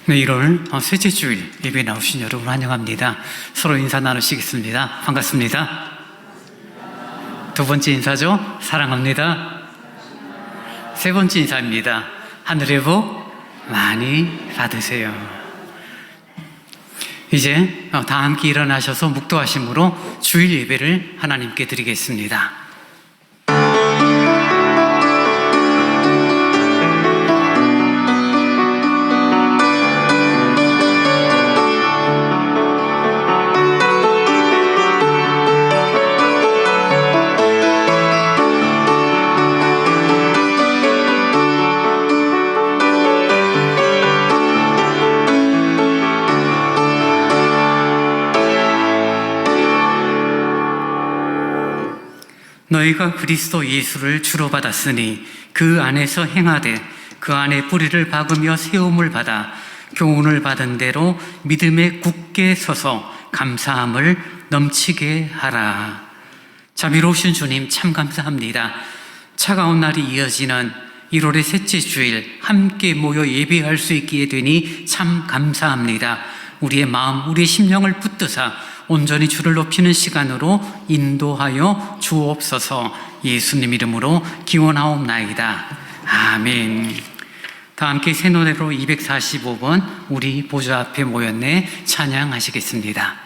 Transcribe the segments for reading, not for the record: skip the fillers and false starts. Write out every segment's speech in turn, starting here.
네, 1월 셋째 주일 예배에 나오신 여러분 환영합니다. 서로 인사 나누시겠습니다. 반갑습니다. 두 번째 인사죠. 사랑합니다. 세 번째 인사입니다. 하늘의 복 많이 받으세요. 이제 다 함께 일어나셔서 묵도하심으로 주일 예배를 하나님께 드리겠습니다. 너희가 그리스도 예수를 주로 받았으니 그 안에서 행하되 그 안에 뿌리를 박으며 세움을 받아 교훈을 받은 대로 믿음에 굳게 서서 감사함을 넘치게 하라. 자비로우신 주님 참 감사합니다. 차가운 날이 이어지는 1월의 셋째 주일 함께 모여 예배할 수 있게 되니 참 감사합니다. 우리의 마음, 우리의 심령을 붙드사 온전히 주를 높이는 시간으로 인도하여 주옵소서. 예수님 이름으로 기원하옵나이다. 아멘. 다 함께 새 노래로 245번 우리 보좌 앞에 모였네 찬양하시겠습니다.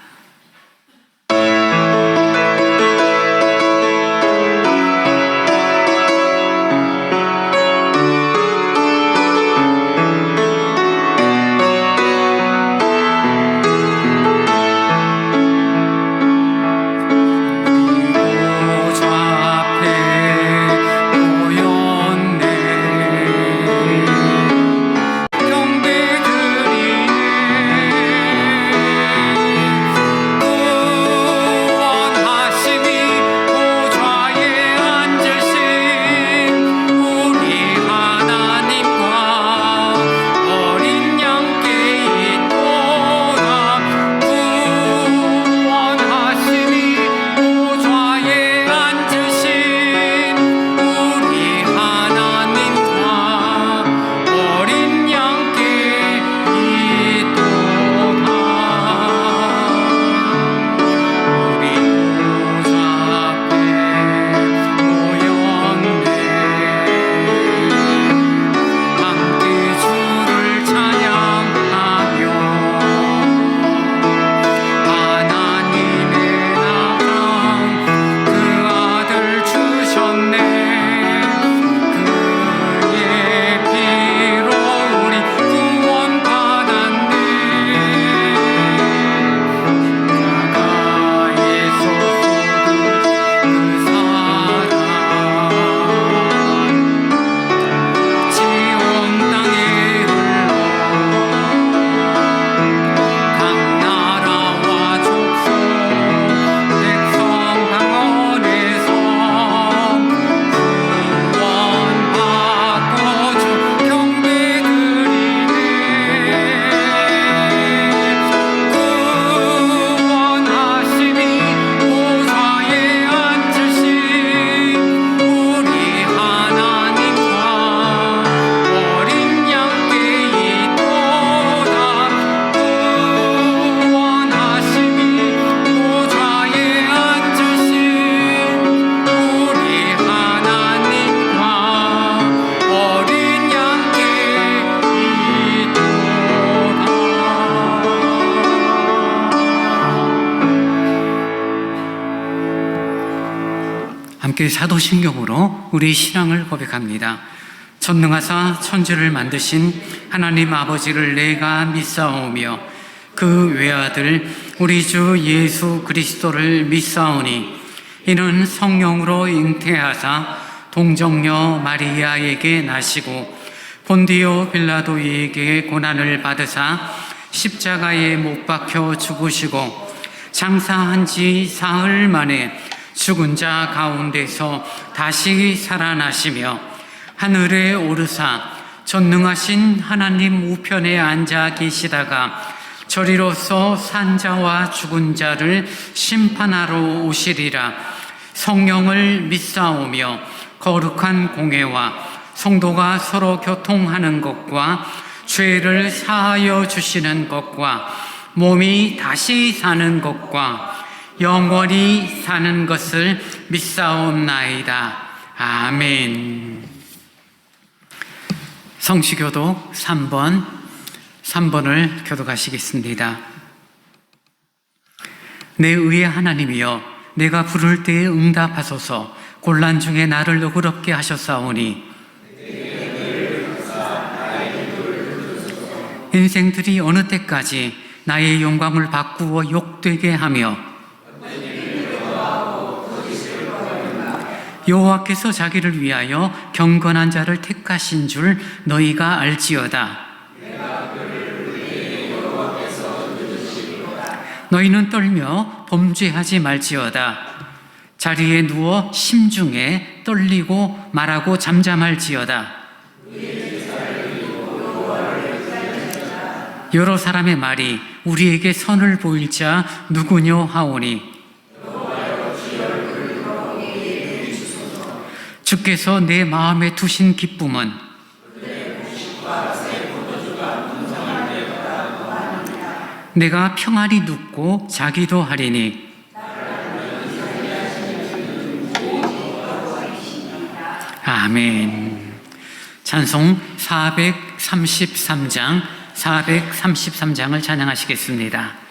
함께 사도신경으로 우리 신앙을 고백합니다. 전능하사 천지를 만드신 하나님 아버지를 내가 믿사오며 그 외아들 우리 주 예수 그리스도를 믿사오니 이는 성령으로 잉태하사 동정녀 마리아에게 나시고 본디오 빌라도에게 고난을 받으사 십자가에 못 박혀 죽으시고 장사한 지 사흘 만에 죽은 자 가운데서 다시 살아나시며 하늘에 오르사 전능하신 하나님 우편에 앉아 계시다가 저리로서 산자와 죽은 자를 심판하러 오시리라. 성령을 믿사오며 거룩한 공회와 성도가 서로 교통하는 것과 죄를 사하여 주시는 것과 몸이 다시 사는 것과 영원히 사는 것을 믿사옵나이다. 아멘. 성시교독 3번을 교독하시겠습니다. 내 의의 하나님이여, 내가 부를 때에 응답하소서. 곤란 중에 나를 너그럽게 하셨사오니 인생들이 어느 때까지 나의 영광을 바꾸어 욕되게 하며 여호와께서 자기를 위하여 경건한 자를 택하신 줄 너희가 알지어다. 너희는 떨며 범죄하지 말지어다. 자리에 누워 심중에 떨리고 말하고 잠잠할지어다. 여러 사람의 말이 우리에게 선을 보일 자 누구뇨 하오니 주께서 내 마음에 두신 기쁨은 내가 평안히 눕고 자기도 하리니 아멘. 찬송 433장을 찬양하시겠습니다.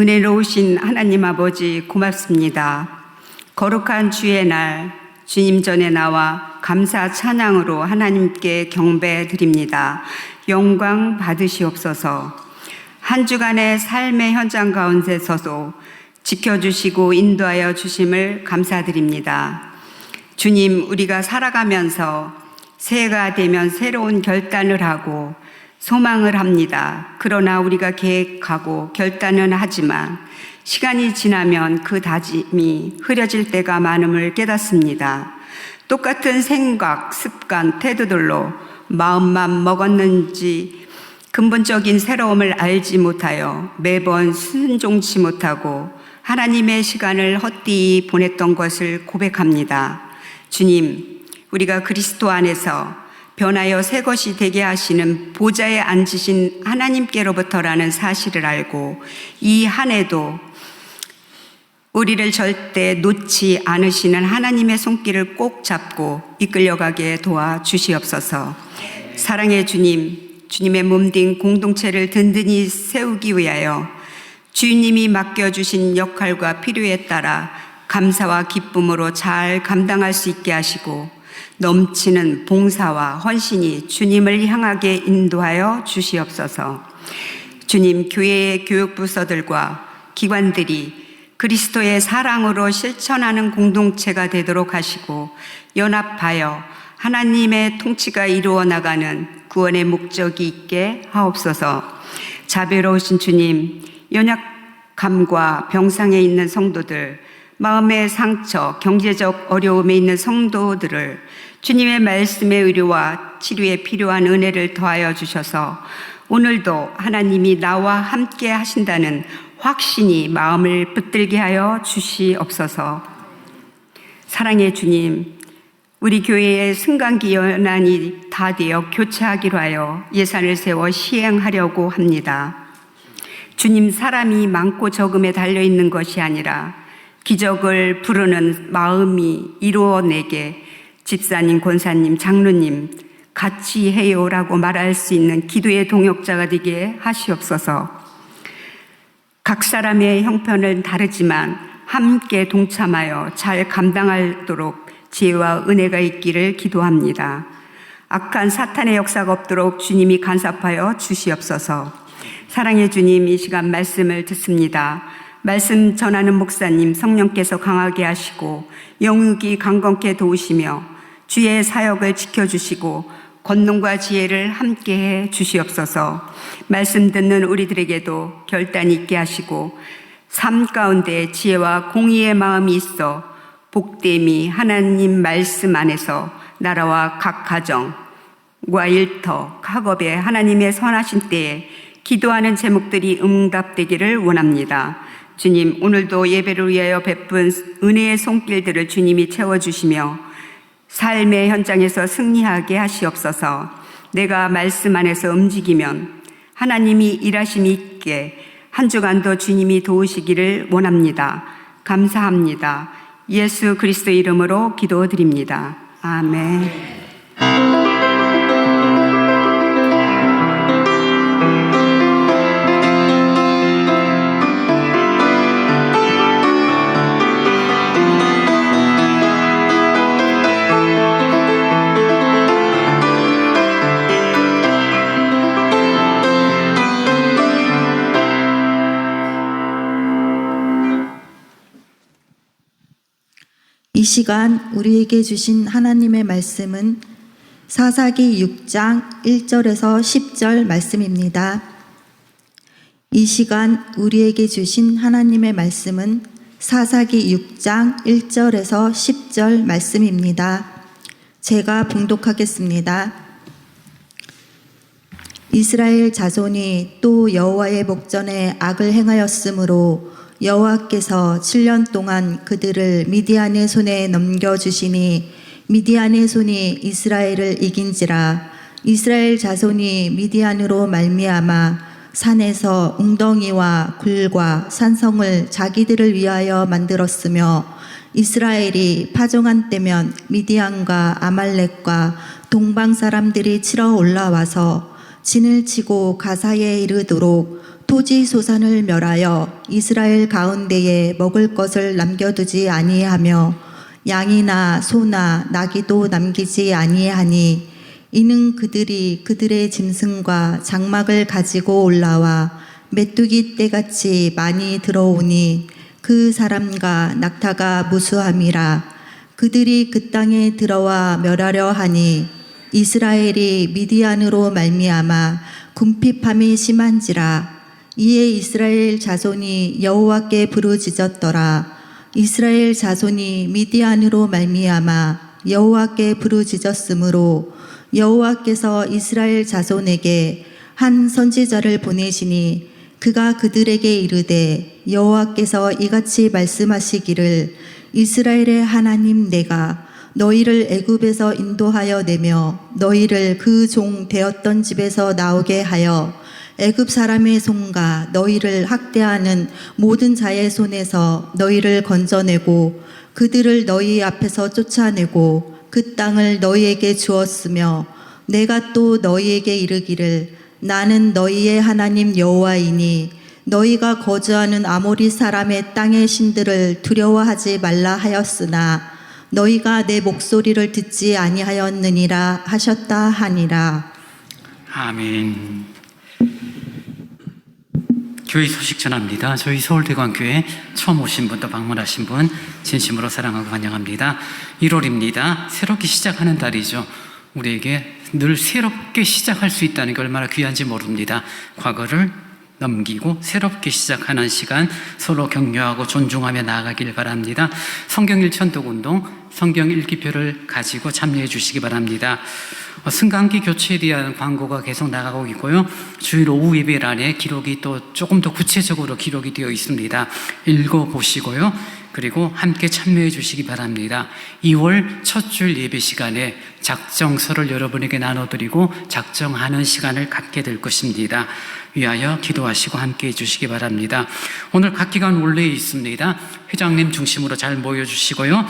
은혜로우신 하나님 아버지 고맙습니다. 거룩한 주의 날 주님 전에 나와 감사 찬양으로 하나님께 경배 드립니다. 영광 받으시옵소서. 한 주간의 삶의 현장 가운데서도 지켜주시고 인도하여 주심을 감사드립니다. 주님, 우리가 살아가면서 새해가 되면 새로운 결단을 하고 소망을 합니다. 그러나 우리가 계획하고 결단은 하지만 시간이 지나면 그 다짐이 흐려질 때가 많음을 깨닫습니다. 똑같은 생각, 습관, 태도들로 마음만 먹었는지 근본적인 새로움을 알지 못하여 매번 순종치 못하고 하나님의 시간을 헛되이 보냈던 것을 고백합니다. 주님, 우리가 그리스도 안에서 변하여 새 것이 되게 하시는 보좌에 앉으신 하나님께로부터라는 사실을 알고 이 한 해도 우리를 절대 놓지 않으시는 하나님의 손길을 꼭 잡고 이끌려가게 도와주시옵소서. 사랑의 주님, 주님의 몸된 공동체를 든든히 세우기 위하여 주님이 맡겨주신 역할과 필요에 따라 감사와 기쁨으로 잘 감당할 수 있게 하시고 넘치는 봉사와 헌신이 주님을 향하게 인도하여 주시옵소서. 주님, 교회의 교육부서들과 기관들이 그리스도의 사랑으로 실천하는 공동체가 되도록 하시고 연합하여 하나님의 통치가 이루어 나가는 구원의 목적이 있게 하옵소서. 자비로우신 주님, 연약함과 병상에 있는 성도들, 마음의 상처, 경제적 어려움에 있는 성도들을 주님의 말씀의 의료와 치료에 필요한 은혜를 더하여 주셔서 오늘도 하나님이 나와 함께 하신다는 확신이 마음을 붙들게 하여 주시옵소서. 사랑의 주님, 우리 교회의 승강기 연한이 다 되어 교체하기로 하여 예산을 세워 시행하려고 합니다. 주님, 사람이 많고 적음에 달려있는 것이 아니라 기적을 부르는 마음이 이루어내게 집사님, 권사님, 장로님 같이 해요라고 말할 수 있는 기도의 동역자가 되게 하시옵소서. 각 사람의 형편은 다르지만 함께 동참하여 잘 감당하도록 지혜와 은혜가 있기를 기도합니다. 악한 사탄의 역사가 없도록 주님이 간섭하여 주시옵소서. 사랑의 주님, 이 시간 말씀을 듣습니다. 말씀 전하는 목사님 성령께서 강하게 하시고 영육이 강건케 도우시며 주의 사역을 지켜주시고 권능과 지혜를 함께해 주시옵소서. 말씀 듣는 우리들에게도 결단 있게 하시고 삶 가운데 지혜와 공의의 마음이 있어 복됨이 하나님 말씀 안에서 나라와 각 가정과 일터, 학업에 하나님의 선하신 때에 기도하는 제목들이 응답되기를 원합니다. 주님, 오늘도 예배를 위하여 베푼 은혜의 손길들을 주님이 채워주시며 삶의 현장에서 승리하게 하시옵소서. 내가 말씀 안에서 움직이면 하나님이 일하심이 있게 한 주간도 주님이 도우시기를 원합니다. 감사합니다. 예수 그리스도 이름으로 기도드립니다. 아멘. 이 시간 우리에게 주신 하나님의 말씀은 사사기 6장 1절에서 10절 말씀입니다. 이 시간 우리에게 주신 하나님의 말씀은 사사기 6장 1절에서 10절 말씀입니다. 제가 봉독하겠습니다. 이스라엘 자손이 또 여호와의 목전에 악을 행하였으므로 여호와께서 7년 동안 그들을 미디안의 손에 넘겨주시니 미디안의 손이 이스라엘을 이긴지라. 이스라엘 자손이 미디안으로 말미암아 산에서 웅덩이와 굴과 산성을 자기들을 위하여 만들었으며 이스라엘이 파종한 때면 미디안과 아말렉과 동방 사람들이 치러 올라와서 진을 치고 가사에 이르도록 토지 소산을 멸하여 이스라엘 가운데에 먹을 것을 남겨두지 아니하며 양이나 소나 나귀도 남기지 아니하니 이는 그들이 그들의 짐승과 장막을 가지고 올라와 메뚜기 떼같이 많이 들어오니 그 사람과 낙타가 무수함이라. 그들이 그 땅에 들어와 멸하려 하니 이스라엘이 미디안으로 말미암아 궁핍함이 심한지라. 이에 이스라엘 자손이 여호와께 부르짖었더라. 이스라엘 자손이 미디안으로 말미암아 여호와께 부르짖었으므로 여호와께서 이스라엘 자손에게 한 선지자를 보내시니 그가 그들에게 이르되 여호와께서 이같이 말씀하시기를 이스라엘의 하나님 내가 너희를 애굽에서 인도하여 내며 너희를 그 종 되었던 집에서 나오게 하여 애굽 사람의 손과 너희를 학대하는 모든 자의 손에서 너희를 건져내고 그들을 너희 앞에서 쫓아내고 그 땅을 너희에게 주었으며 내가 또 너희에게 이르기를 나는 너희의 하나님 여호와이니 너희가 거주하는 아모리 사람의 땅의 신들을 두려워하지 말라 하였으나 너희가 내 목소리를 듣지 아니하였느니라 하셨다 하니라. 아멘. 교회 소식 전합니다. 저희 서울대관교회 처음 오신 분 또 방문하신 분 진심으로 사랑하고 환영합니다. 1월입니다. 새롭게 시작하는 달이죠. 우리에게 늘 새롭게 시작할 수 있다는 게 얼마나 귀한지 모릅니다. 과거를 넘기고 새롭게 시작하는 시간 서로 격려하고 존중하며 나아가길 바랍니다. 성경 일천독운동 성경 읽기표를 가지고 참여해 주시기 바랍니다. 승강기 교체에 대한 광고가 계속 나가고 있고요. 주일 오후 예배란에 기록이 또 조금 더 구체적으로 기록이 되어 있습니다. 읽어보시고요. 그리고 함께 참여해 주시기 바랍니다. 2월 첫 줄 예배 시간에 작정서를 여러분에게 나눠드리고 작정하는 시간을 갖게 될 것입니다. 위하여 기도하시고 함께 해주시기 바랍니다. 오늘 각 기관 올레에 있습니다. 회장님 중심으로 잘 모여주시고요.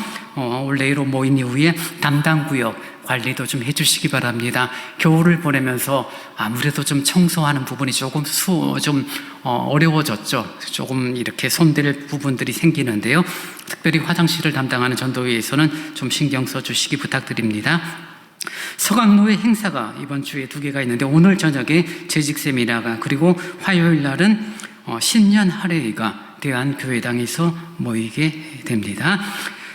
올레로 모인 이후에 담당 구역 관리도 좀 해주시기 바랍니다. 겨울을 보내면서 아무래도 좀 청소하는 부분이 조금 어려워졌죠. 조금 이렇게 손댈 부분들이 생기는데요. 특별히 화장실을 담당하는 전도회에서는 좀 신경 써주시기 부탁드립니다. 서강로의 행사가 이번 주에 2개가 있는데 오늘 저녁에 재직 세미나가 그리고 화요일 날은 신년 할애회가 대한교회당에서 모이게 됩니다.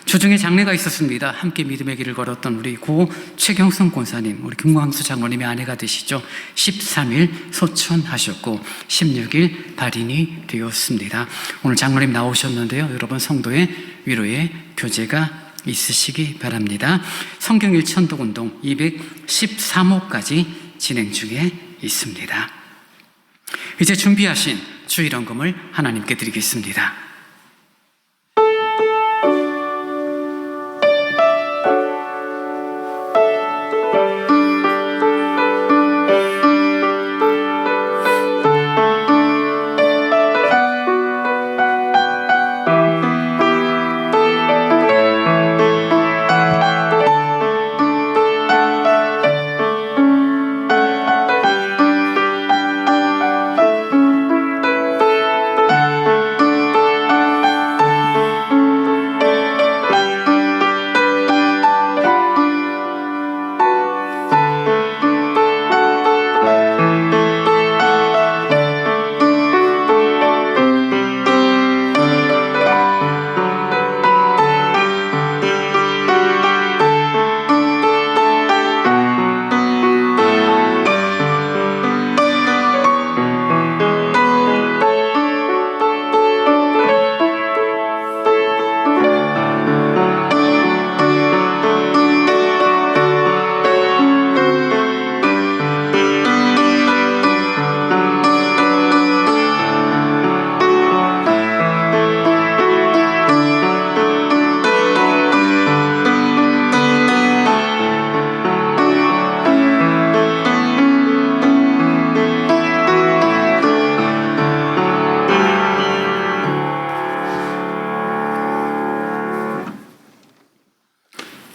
주중에 장례가 있었습니다. 함께 믿음의 길을 걸었던 우리 고 최경성 권사님, 우리 김광수 장로님의 아내가 되시죠. 13일 소천하셨고 16일 발인이 되었습니다. 오늘 장로님 나오셨는데요. 여러분 성도의 위로의 교제가 있으시기 바랍니다. 성경 일천독운동 213호까지 진행 중에 있습니다. 이제 준비하신 주일헌금을 하나님께 드리겠습니다.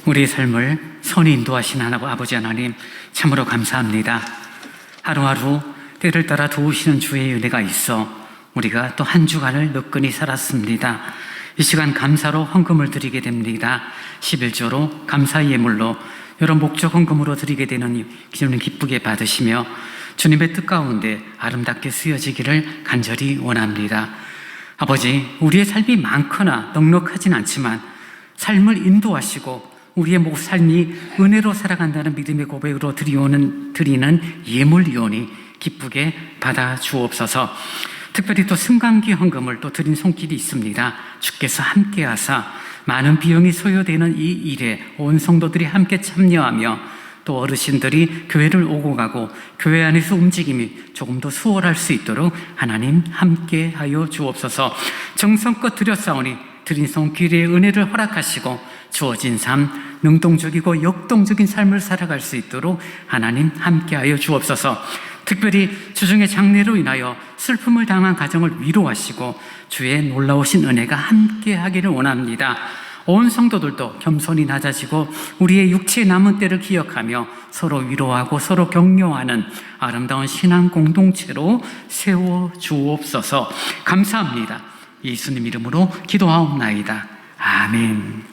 우리의 삶을 선히 인도하신 아버지 하나님 참으로 감사합니다. 하루하루 때를 따라 도우시는 주의 은혜가 있어 우리가 또 한 주간을 너끈히 살았습니다. 이 시간 감사로 헌금을 드리게 됩니다. 11조로 감사 예물로 여러 목적 헌금으로 드리게 되는 기념을 기쁘게 받으시며 주님의 뜻 가운데 아름답게 쓰여지기를 간절히 원합니다. 아버지, 우리의 삶이 많거나 넉넉하진 않지만 삶을 인도하시고 우리의 삶이 은혜로 살아간다는 믿음의 고백으로 드리는 예물이오니 기쁘게 받아 주옵소서. 특별히 또 승강기 헌금을 또 드린 손길이 있습니다. 주께서 함께하사 많은 비용이 소요되는 이 일에 온 성도들이 함께 참여하며 또 어르신들이 교회를 오고 가고 교회 안에서 움직임이 조금 더 수월할 수 있도록 하나님 함께하여 주옵소서. 정성껏 드렸사오니 드린 손길의 은혜를 허락하시고 주어진 삶, 능동적이고 역동적인 삶을 살아갈 수 있도록 하나님 함께하여 주옵소서. 특별히 주중의 장례로 인하여 슬픔을 당한 가정을 위로하시고 주의 놀라우신 은혜가 함께하기를 원합니다. 온 성도들도 겸손히 낮아지고 우리의 육체의 남은 때를 기억하며 서로 위로하고 서로 격려하는 아름다운 신앙 공동체로 세워 주옵소서. 감사합니다. 예수님 이름으로 기도하옵나이다. 아멘.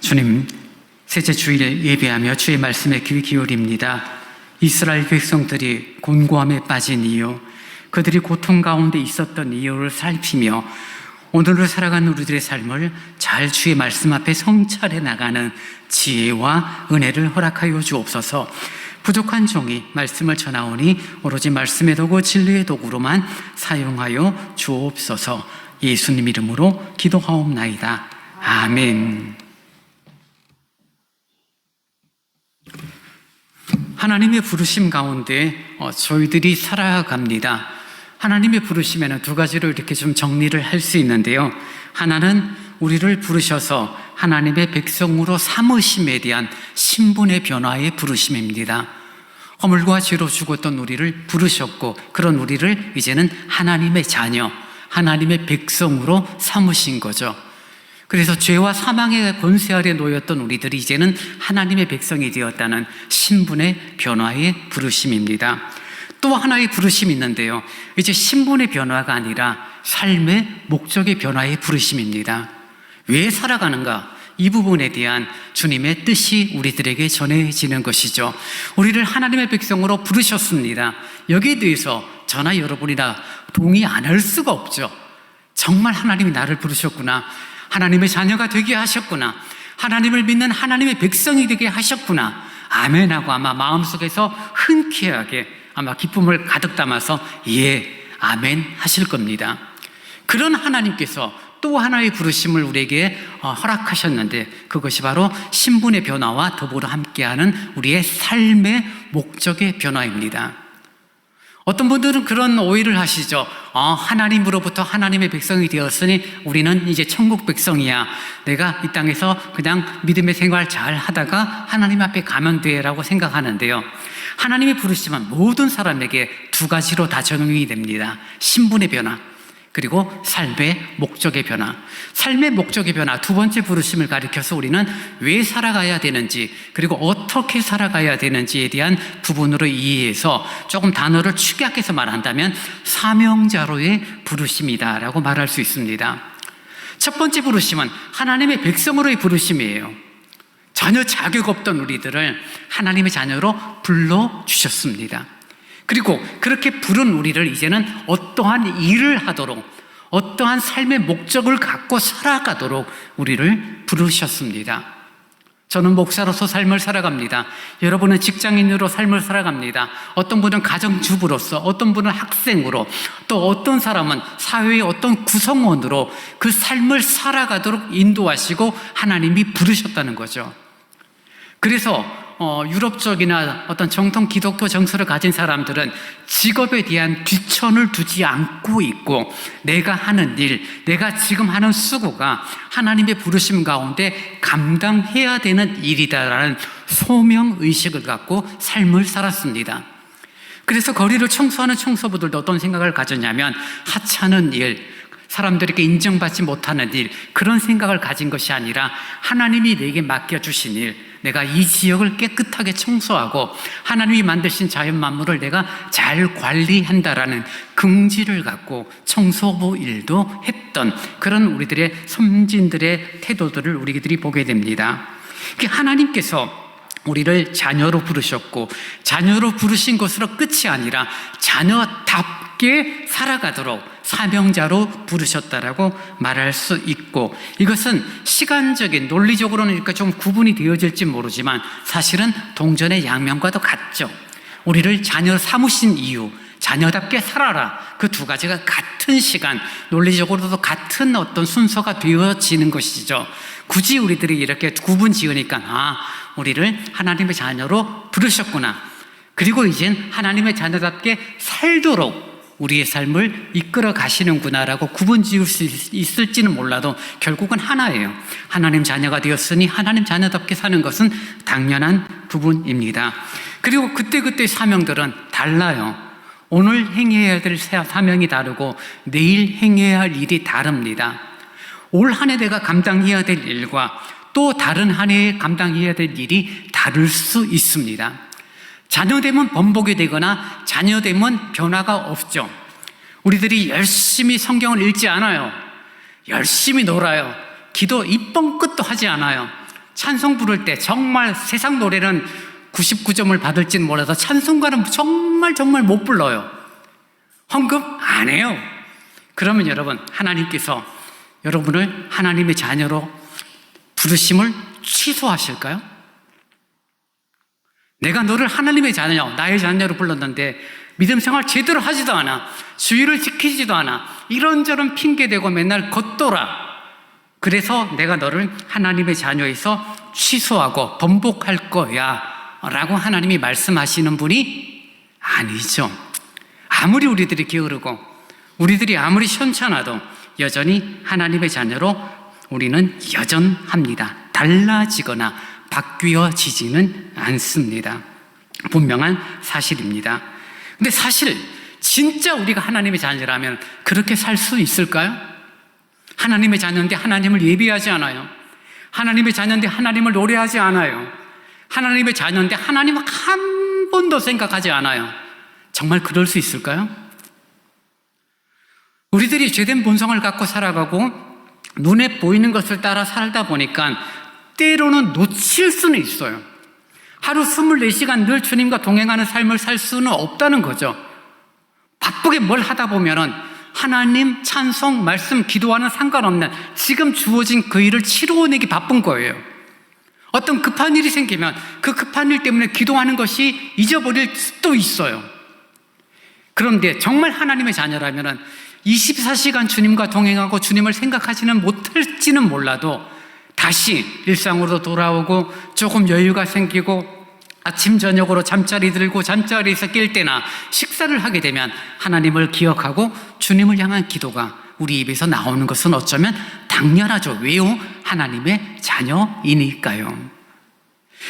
주님, 셋째 주일 예배하며 주의 말씀에 귀 기울입니다. 이스라엘 백성들이 곤고함에 빠진 이유, 그들이 고통 가운데 있었던 이유를 살피며 오늘을 살아가는 우리들의 삶을 잘 주의 말씀 앞에 성찰해 나가는 지혜와 은혜를 허락하여 주옵소서. 부족한 종이 말씀을 전하오니 오로지 말씀의 도구 진리의 도구로만 사용하여 주옵소서. 예수님 이름으로 기도하옵나이다. 아멘. 하나님의 부르심 가운데 저희들이 살아갑니다. 하나님의 부르심에는 두 가지로 이렇게 좀 정리를 할 수 있는데요. 하나는 우리를 부르셔서 하나님의 백성으로 삼으심에 대한 신분의 변화의 부르심입니다. 허물과 죄로 죽었던 우리를 부르셨고 그런 우리를 이제는 하나님의 자녀, 하나님의 백성으로 삼으신 거죠. 그래서 죄와 사망의 권세 아래 놓였던 우리들이 이제는 하나님의 백성이 되었다는 신분의 변화의 부르심입니다. 또 하나의 부르심이 있는데요. 이제 신분의 변화가 아니라 삶의 목적의 변화의 부르심입니다. 왜 살아가는가? 이 부분에 대한 주님의 뜻이 우리들에게 전해지는 것이죠. 우리를 하나님의 백성으로 부르셨습니다. 여기에 대해서 저나 여러분이나 동의 안 할 수가 없죠. 정말 하나님이 나를 부르셨구나. 하나님의 자녀가 되게 하셨구나. 하나님을 믿는 하나님의 백성이 되게 하셨구나. 아멘하고 아마 마음속에서 흔쾌하게 아마 기쁨을 가득 담아서 예, 아멘 하실 겁니다. 그런 하나님께서 또 하나의 부르심을 우리에게 허락하셨는데 그것이 바로 신분의 변화와 더불어 함께하는 우리의 삶의 목적의 변화입니다. 어떤 분들은 그런 오해를 하시죠. 하나님으로부터 하나님의 백성이 되었으니 우리는 이제 천국 백성이야. 내가 이 땅에서 그냥 믿음의 생활 잘 하다가 하나님 앞에 가면 돼 라고 생각하는데요. 하나님의 부르심은 모든 사람에게 두 가지로 다 적용이 됩니다. 신분의 변화, 그리고 삶의 목적의 변화. 삶의 목적의 변화, 두 번째 부르심을 가리켜서 우리는 왜 살아가야 되는지, 그리고 어떻게 살아가야 되는지에 대한 부분으로 이해해서 조금 단어를 축약해서 말한다면 사명자로의 부르심이다라고 말할 수 있습니다. 첫 번째 부르심은 하나님의 백성으로의 부르심이에요. 전혀 자격 없던 우리들을 하나님의 자녀로 불러주셨습니다. 그리고 그렇게 부른 우리를 이제는 어떠한 일을 하도록, 어떠한 삶의 목적을 갖고 살아가도록 우리를 부르셨습니다. 저는 목사로서 삶을 살아갑니다. 여러분은 직장인으로 삶을 살아갑니다. 어떤 분은 가정주부로서, 어떤 분은 학생으로, 또 어떤 사람은 사회의 어떤 구성원으로 그 삶을 살아가도록 인도하시고 하나님이 부르셨다는 거죠. 그래서 유럽 쪽이나 어떤 정통 기독교 정서를 가진 사람들은 직업에 대한 귀천을 두지 않고 있고, 내가 하는 일, 내가 지금 하는 수고가 하나님의 부르심 가운데 감당해야 되는 일이다라는 소명의식을 갖고 삶을 살았습니다. 그래서 거리를 청소하는 청소부들도 어떤 생각을 가졌냐면, 하찮은 일, 사람들에게 인정받지 못하는 일, 그런 생각을 가진 것이 아니라 하나님이 내게 맡겨주신 일, 내가 이 지역을 깨끗하게 청소하고 하나님이 만드신 자연 만물을 내가 잘 관리한다라는 긍지를 갖고 청소부 일도 했던 그런 우리들의 선진들의 태도들을 우리들이 보게 됩니다. 하나님께서 우리를 자녀로 부르셨고, 자녀로 부르신 것으로 끝이 아니라 자녀답게 살아가도록 사명자로 부르셨다라고 말할 수 있고, 이것은 시간적인, 논리적으로는 이렇게 좀 구분이 되어질지 모르지만 사실은 동전의 양면과도 같죠. 우리를 자녀 삼으신 이유, 자녀답게 살아라, 그 두 가지가 같은 시간, 논리적으로도 같은 어떤 순서가 되어지는 것이죠. 굳이 우리들이 이렇게 구분 지으니까 우리를 하나님의 자녀로 부르셨구나, 그리고 이젠 하나님의 자녀답게 살도록 우리의 삶을 이끌어 가시는구나라고 구분 지을 수 있을지는 몰라도 결국은 하나예요. 하나님 자녀가 되었으니 하나님 자녀답게 사는 것은 당연한 부분입니다. 그리고 그때그때 사명들은 달라요. 오늘 행해야 될 사명이 다르고 내일 행해야 할 일이 다릅니다. 올 한 해 내가 감당해야 될 일과 또 다른 한 해에 감당해야 될 일이 다를 수 있습니다. 자녀되면 번복이 되거나 자녀되면 변화가 없죠. 우리들이 열심히 성경을 읽지 않아요. 열심히 놀아요. 기도 이번 끝도 하지 않아요. 찬송 부를 때 정말 세상 노래는 99점을 받을지는 몰라도 찬송가는 정말 못 불러요. 헌금 안 해요. 그러면 여러분, 하나님께서 여러분을 하나님의 자녀로 부르심을 취소하실까요? 내가 너를 하나님의 자녀, 나의 자녀로 불렀는데 믿음 생활 제대로 하지도 않아, 주의를 지키지도 않아, 이런저런 핑계대고 맨날 겉돌아, 그래서 내가 너를 하나님의 자녀에서 취소하고 번복할 거야 라고 하나님이 말씀하시는 분이 아니죠. 아무리 우리들이 게으르고 우리들이 아무리 현찮아도 여전히 하나님의 자녀로 우리는 여전합니다. 달라지거나 바뀌어지지는 않습니다. 분명한 사실입니다. 근데 사실 진짜 우리가 하나님의 자녀라면 그렇게 살 수 있을까요? 하나님의 자녀인데 하나님을 예배하지 않아요. 하나님의 자녀인데 하나님을 노래하지 않아요. 하나님의 자녀인데 하나님을 한 번도 생각하지 않아요. 정말 그럴 수 있을까요? 우리들이 죄된 본성을 갖고 살아가고 눈에 보이는 것을 따라 살다 보니까 때로는 놓칠 수는 있어요. 하루 24시간 늘 주님과 동행하는 삶을 살 수는 없다는 거죠. 바쁘게 뭘 하다 보면은 하나님 찬송, 말씀, 기도와는 상관없는 지금 주어진 그 일을 치루어내기 바쁜 거예요. 어떤 급한 일이 생기면 그 급한 일 때문에 기도하는 것이 잊어버릴 수도 있어요. 그런데 정말 하나님의 자녀라면 24시간 주님과 동행하고 주님을 생각하지는 못할지는 몰라도 다시 일상으로 돌아오고 조금 여유가 생기고 아침 저녁으로 잠자리 들고 잠자리에서 깰 때나 식사를 하게 되면 하나님을 기억하고 주님을 향한 기도가 우리 입에서 나오는 것은 어쩌면 당연하죠. 왜요? 하나님의 자녀이니까요.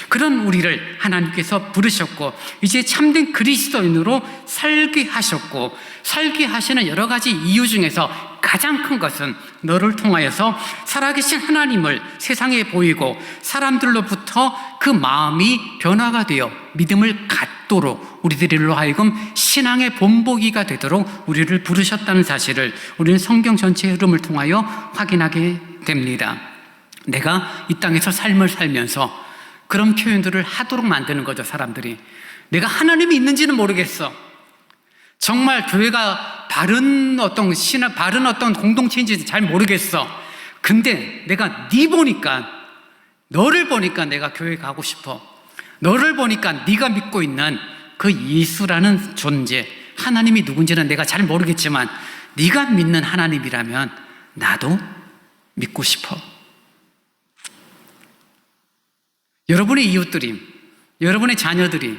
그런 우리를 하나님께서 부르셨고 이제 참된 그리스도인으로 살게 하셨고, 살게 하시는 여러 가지 이유 중에서 가장 큰 것은 너를 통하여서 살아계신 하나님을 세상에 보이고 사람들로부터 그 마음이 변화가 되어 믿음을 갖도록 우리들로 하여금 신앙의 본보기가 되도록 우리를 부르셨다는 사실을 우리는 성경 전체의 흐름을 통하여 확인하게 됩니다. 내가 이 땅에서 삶을 살면서 그런 표현들을 하도록 만드는 거죠. 사람들이 내가 하나님이 있는지는 모르겠어, 정말 교회가 바른 어떤 신앙, 바른 어떤 공동체인지 잘 모르겠어, 근데 내가 네 보니까, 너를 보니까 내가 교회 가고 싶어, 너를 보니까 네가 믿고 있는 그 예수라는 존재, 하나님이 누군지는 내가 잘 모르겠지만 네가 믿는 하나님이라면 나도 믿고 싶어. 여러분의 이웃들이, 여러분의 자녀들이,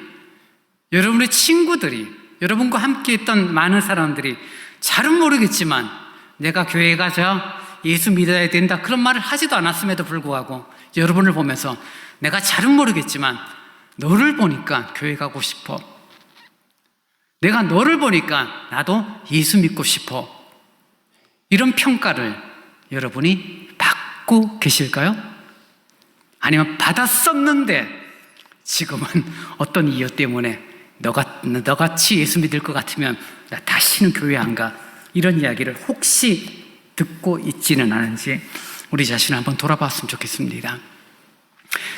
여러분의 친구들이, 여러분과 함께 했던 많은 사람들이 잘은 모르겠지만 내가 교회 가자, 예수 믿어야 된다, 그런 말을 하지도 않았음에도 불구하고 여러분을 보면서 내가 잘은 모르겠지만 너를 보니까 교회 가고 싶어, 내가 너를 보니까 나도 예수 믿고 싶어, 이런 평가를 여러분이 받고 계실까요? 아니면 받았었는데 지금은 어떤 이유 때문에 너같이 예수 믿을 것 같으면 나 다시는 교회 안 가, 이런 이야기를 혹시 듣고 있지는 않은지 우리 자신을 한번 돌아봤으면 좋겠습니다.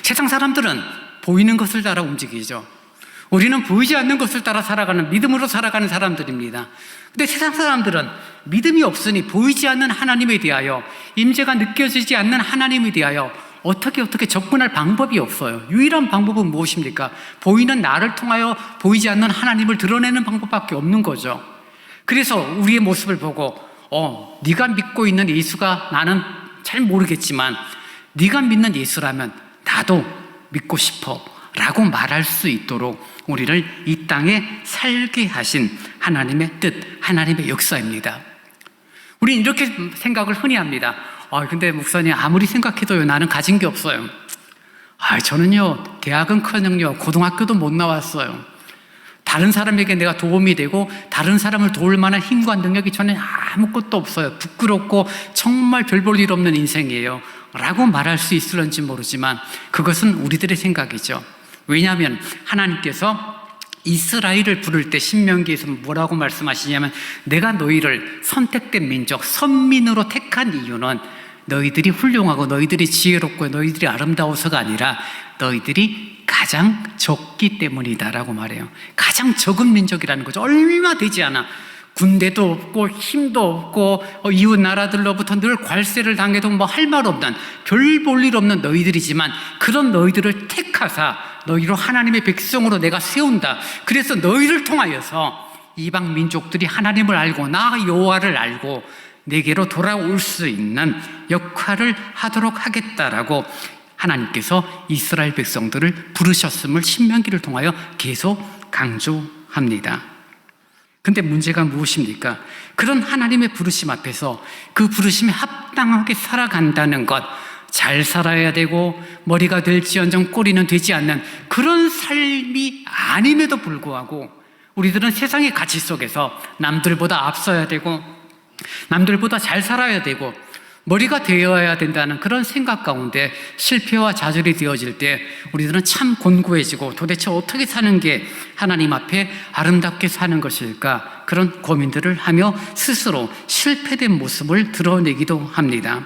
세상 사람들은 보이는 것을 따라 움직이죠. 우리는 보이지 않는 것을 따라 살아가는, 믿음으로 살아가는 사람들입니다. 근데 세상 사람들은 믿음이 없으니 보이지 않는 하나님에 대하여, 임재가 느껴지지 않는 하나님에 대하여 어떻게 접근할 방법이 없어요. 유일한 방법은 무엇입니까? 보이는 나를 통하여 보이지 않는 하나님을 드러내는 방법밖에 없는 거죠. 그래서 우리의 모습을 보고 네가 믿고 있는 예수가 나는 잘 모르겠지만 네가 믿는 예수라면 나도 믿고 싶어 라고 말할 수 있도록 우리를 이 땅에 살게 하신 하나님의 뜻, 하나님의 역사입니다. 우리는 이렇게 생각을 흔히 합니다. 근데 목사님, 아무리 생각해도요, 나는 가진 게 없어요. 저는요, 대학은커녕요, 고등학교도 못 나왔어요. 다른 사람에게 내가 도움이 되고 다른 사람을 도울 만한 힘과 능력이 저는 아무것도 없어요. 부끄럽고 정말 별 볼 일 없는 인생이에요 라고 말할 수 있을런지 모르지만 그것은 우리들의 생각이죠. 왜냐하면 하나님께서 이스라엘을 부를 때 신명기에서 뭐라고 말씀하시냐면, 내가 너희를 선택된 민족, 선민으로 택한 이유는 너희들이 훌륭하고 너희들이 지혜롭고 너희들이 아름다워서가 아니라 너희들이 가장 적기 때문이다 라고 말해요. 가장 적은 민족이라는 거죠. 얼마 되지 않아, 군대도 없고 힘도 없고 이웃 나라들로부터 늘 괄세를 당해도 뭐 할 말 없는, 별 볼 일 없는 너희들이지만 그런 너희들을 택하사 너희로 하나님의 백성으로 내가 세운다. 그래서 너희를 통하여서 이방 민족들이 하나님을 알고 나 여호와를 알고 내게로 돌아올 수 있는 역할을 하도록 하겠다라고 하나님께서 이스라엘 백성들을 부르셨음을 신명기를 통하여 계속 강조합니다. 근데 문제가 무엇입니까? 그런 하나님의 부르심 앞에서 그 부르심에 합당하게 살아간다는 것, 잘 살아야 되고 머리가 될지언정 꼬리는 되지 않는 그런 삶이 아님에도 불구하고 우리들은 세상의 가치 속에서 남들보다 앞서야 되고 남들보다 잘 살아야 되고 머리가 되어야 된다는 그런 생각 가운데 실패와 좌절이 되어질 때 우리들은 참 곤고해지고 도대체 어떻게 사는 게 하나님 앞에 아름답게 사는 것일까, 그런 고민들을 하며 스스로 실패된 모습을 드러내기도 합니다.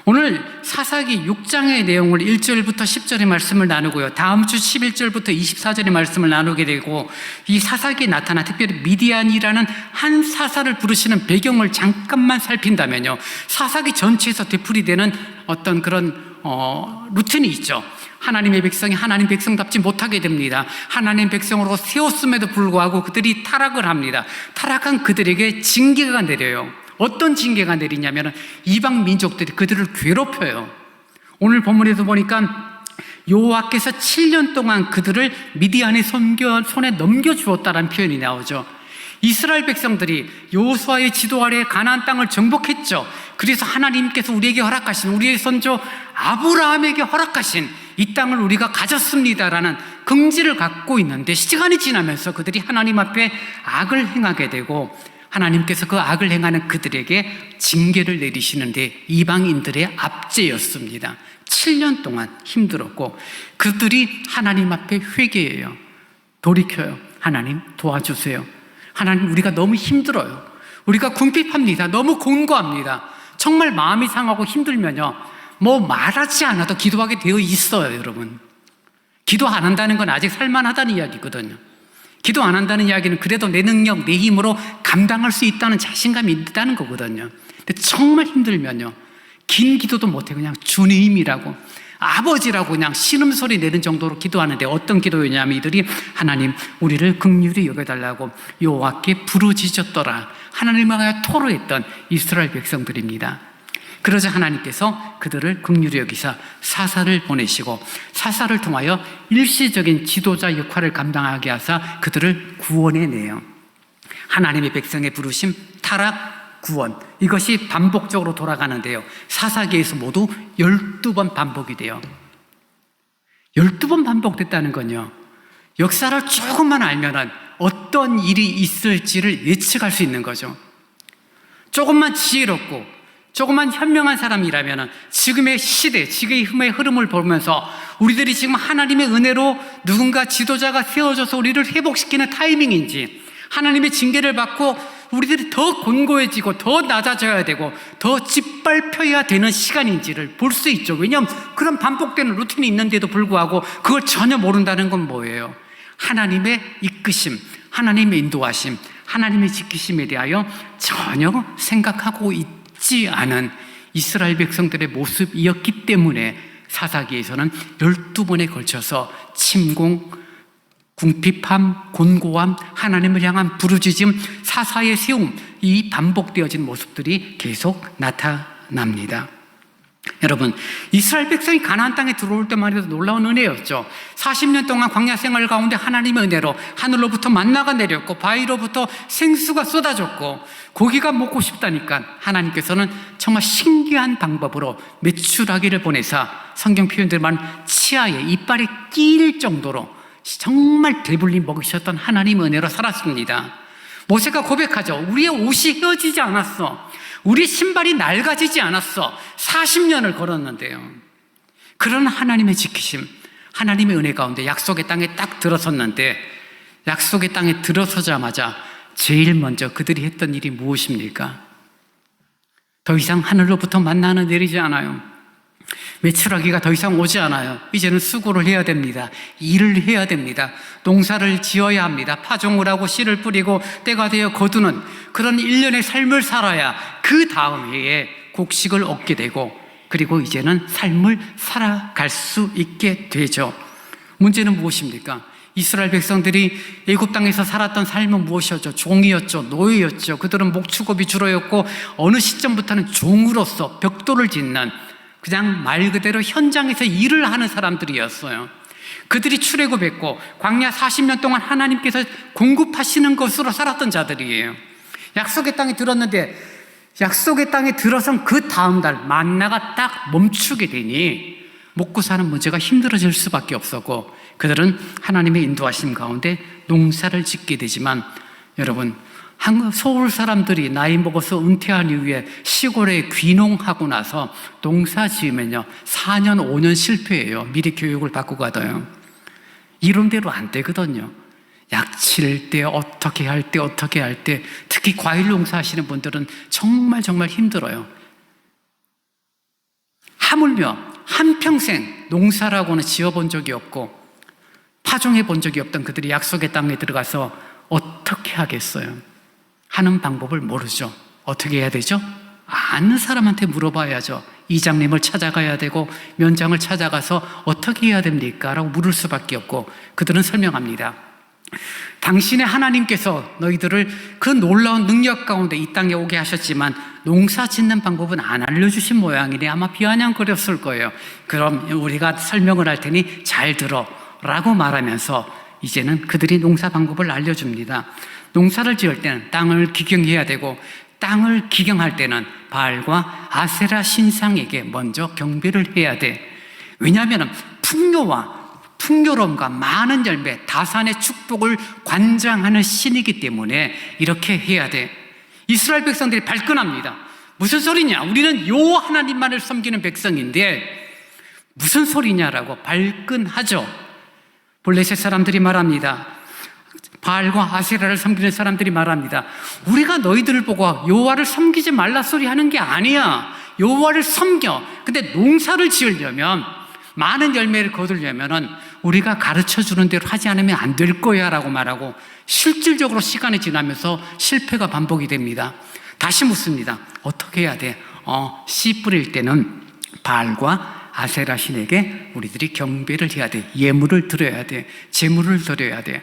오늘 사사기 6장의 내용을 1절부터 10절의 말씀을 나누고요, 다음 주 11절부터 24절의 말씀을 나누게 되고, 이 사사기에 나타난 특별히 미디안이라는 한 사사를 부르시는 배경을 잠깐만 살핀다면요, 사사기 전체에서 되풀이되는 어떤 그런 루틴이 있죠. 하나님의 백성이 하나님 백성답지 못하게 됩니다. 하나님 백성으로 세웠음에도 불구하고 그들이 타락을 합니다. 타락한 그들에게 징계가 내려요. 어떤 징계가 내리냐면 이방 민족들이 그들을 괴롭혀요. 오늘 본문에도 보니까 여호와께서 7년 동안 그들을 미디안의 손에 넘겨주었다는 표현이 나오죠. 이스라엘 백성들이 여호수아의 지도 아래 가나안 땅을 정복했죠. 그래서 하나님께서 우리에게 허락하신, 우리의 선조 아브라함에게 허락하신 이 땅을 우리가 가졌습니다라는 긍지를 갖고 있는데, 시간이 지나면서 그들이 하나님 앞에 악을 행하게 되고 하나님께서 그 악을 행하는 그들에게 징계를 내리시는데 이방인들의 압제였습니다. 7년 동안 힘들었고 그들이 하나님 앞에 회개해요. 돌이켜요. 하나님 도와주세요. 하나님, 우리가 너무 힘들어요. 우리가 궁핍합니다. 너무 곤고합니다. 정말 마음이 상하고 힘들면요, 뭐 말하지 않아도 기도하게 되어 있어요. 여러분, 기도 안 한다는 건 아직 살만하다는 이야기거든요. 기도 안 한다는 이야기는 그래도 내 능력, 내 힘으로 감당할 수 있다는 자신감이 있다는 거거든요. 근데 정말 힘들면요, 긴 기도도 못해 그냥 주님이라고, 아버지라고 그냥 신음소리 내는 정도로 기도하는데, 어떤 기도였냐면 이들이 하나님, 우리를 긍휼히 여겨달라고 여호와께 부르짖었더라, 하나님을 향하여 토로했던 이스라엘 백성들입니다. 그러자 하나님께서 그들을 긍휼히 여기사 사사를 보내시고 사사를 통하여 일시적인 지도자 역할을 감당하게 하사 그들을 구원해내요. 하나님의 백성의 부르심, 타락, 구원, 이것이 반복적으로 돌아가는데요, 사사기에서 모두 12번 반복이 돼요. 12번 반복됐다는 건요, 역사를 조금만 알면은 어떤 일이 있을지를 예측할 수 있는 거죠. 조금만 지혜롭고 조금만 현명한 사람이라면 지금의 시대, 지금의 흐름을 보면서 우리들이 지금 하나님의 은혜로 누군가 지도자가 세워져서 우리를 회복시키는 타이밍인지, 하나님의 징계를 받고 우리들이 더 곤고해지고 더 낮아져야 되고 더 짓밟혀야 되는 시간인지를 볼 수 있죠. 왜냐하면 그런 반복되는 루틴이 있는데도 불구하고 그걸 전혀 모른다는 건 뭐예요? 하나님의 이끄심, 하나님의 인도하심, 하나님의 지키심에 대하여 전혀 생각하고 있지 않은 이스라엘 백성들의 모습이었기 때문에 사사기에서는 12번에 걸쳐서 침공, 궁핍함, 곤고함, 하나님을 향한 부르짖음, 사사의 세움, 이 반복되어진 모습들이 계속 나타납니다. 여러분, 이스라엘 백성이 가나안 땅에 들어올 때만 해도 놀라운 은혜였죠. 40년 동안 광야 생활 가운데 하나님의 은혜로 하늘로부터 만나가 내렸고 바위로부터 생수가 쏟아졌고 고기가 먹고 싶다니까 하나님께서는 정말 신기한 방법으로 메추라기를 보내사, 성경 표현들만 치아에 이빨에 끼일 정도로 정말 배불리 먹으셨던 하나님의 은혜로 살았습니다. 모세가 고백하죠. 우리의 옷이 헤어지지 않았어. 우리 신발이 낡아지지 않았어. 40년을 걸었는데요. 그런 하나님의 지키심, 하나님의 은혜 가운데 약속의 땅에 딱 들어섰는데, 약속의 땅에 들어서자마자 제일 먼저 그들이 했던 일이 무엇입니까? 더 이상 하늘로부터 만나는 내리지 않아요. 메추라기가 더 이상 오지 않아요. 이제는 수고를 해야 됩니다. 일을 해야 됩니다. 농사를 지어야 합니다. 파종을 하고 씨를 뿌리고 때가 되어 거두는 그런 일련의 삶을 살아야 그 다음 해에 곡식을 얻게 되고, 그리고 이제는 삶을 살아갈 수 있게 되죠. 문제는 무엇입니까? 이스라엘 백성들이 애굽 땅에서 살았던 삶은 무엇이었죠? 종이었죠. 노예였죠. 그들은 목축업이 주로였고 어느 시점부터는 종으로서 벽돌을 짓는, 그냥 말 그대로 현장에서 일을 하는 사람들이었어요. 그들이 출애굽했고 광야 40년 동안 하나님께서 공급하시는 것으로 살았던 자들이에요. 약속의 땅에 들었는데, 약속의 땅에 들어선 그 다음 달 만나가 딱 멈추게 되니 먹고 사는 문제가 힘들어질 수밖에 없었고, 그들은 하나님의 인도하심 가운데 농사를 짓게 되지만, 여러분, 서울 사람들이 나이 먹어서 은퇴한 이후에 시골에 귀농하고 나서 농사 지으면요 4년 5년 실패해요. 미리 교육을 받고 가도요. 이론대로 안 되거든요. 약칠 때 어떻게 할 때 특히 과일 농사 하시는 분들은 정말 힘들어요. 하물며 한평생 농사라고는 지어본 적이 없고 파종해 본 적이 없던 그들이 약속의 땅에 들어가서 어떻게 하겠어요? 하는 방법을 모르죠. 어떻게 해야 되죠? 아는 사람한테 물어봐야죠. 이장님을 찾아가야 되고 면장을 찾아가서 어떻게 해야 됩니까? 라고 물을 수밖에 없고 그들은 설명합니다. 당신의 하나님께서 너희들을 그 놀라운 능력 가운데 이 땅에 오게 하셨지만 농사 짓는 방법은 안 알려주신 모양이니 아마 비아냥거렸을 거예요. 그럼 우리가 설명을 할 테니 잘 들어 라고 말하면서 이제는 그들이 농사 방법을 알려줍니다. 농사를 지을 때는 땅을 기경해야 되고 땅을 기경할 때는 바알과 아세라 신상에게 먼저 경배를 해야 돼. 왜냐하면 풍요로움과 많은 열매, 다산의 축복을 관장하는 신이기 때문에 이렇게 해야 돼. 이스라엘 백성들이 발끈합니다. 무슨 소리냐? 우리는 요 하나님만을 섬기는 백성인데 무슨 소리냐라고 발끈하죠. 블레셋 사람들이 말합니다. 바알과 아세라를 섬기는 사람들이 말합니다. 우리가 너희들을 보고 여호와를 섬기지 말라 소리 하는 게 아니야. 여호와를 섬겨. 근데 농사를 지으려면, 많은 열매를 거두려면 우리가 가르쳐주는 대로 하지 않으면 안 될 거야 라고 말하고 실질적으로 시간이 지나면서 실패가 반복이 됩니다. 다시 묻습니다. 어떻게 해야 돼? 씨 뿌릴 때는 바알과 아세라 신에게 우리들이 경배를 해야 돼. 예물을 드려야 돼. 제물을 드려야 돼.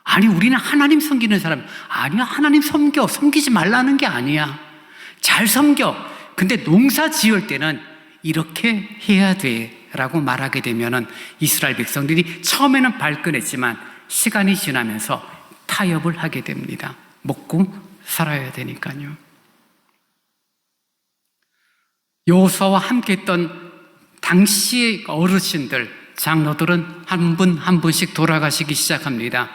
아니, 우리는 하나님 섬기는 사람. 아니야, 하나님 섬기지 말라는 게 아니야. 잘 섬겨. 근데 농사 지을 때는 이렇게 해야 돼 라고 말하게 되면은 이스라엘 백성들이 처음에는 발끈했지만 시간이 지나면서 타협을 하게 됩니다. 먹고 살아야 되니까요. 여호수아와 함께 했던 당시의 어르신들, 장로들은 한 분 한 분씩 돌아가시기 시작합니다.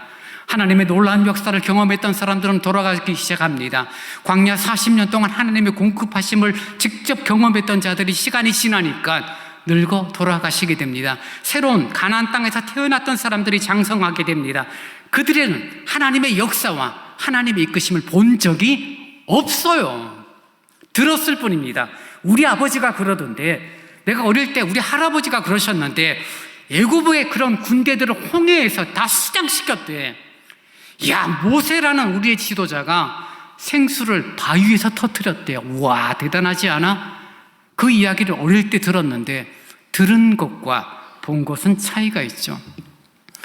하나님의 놀라운 역사를 경험했던 사람들은 돌아가기 시작합니다. 광야 40년 동안 하나님의 공급하심을 직접 경험했던 자들이 시간이 지나니까 늙어 돌아가시게 됩니다. 새로운 가나안 땅에서 태어났던 사람들이 장성하게 됩니다. 그들은 하나님의 역사와 하나님의 이끄심을 본 적이 없어요. 들었을 뿐입니다. 우리 아버지가 그러던데, 내가 어릴 때 우리 할아버지가 그러셨는데 애굽의 그런 군대들을 홍해에서 다 수장시켰대. 야, 모세라는 우리의 지도자가 생수를 바위에서 터뜨렸대요. 우와, 대단하지 않아? 그 이야기를 어릴 때 들었는데 들은 것과 본 것은 차이가 있죠.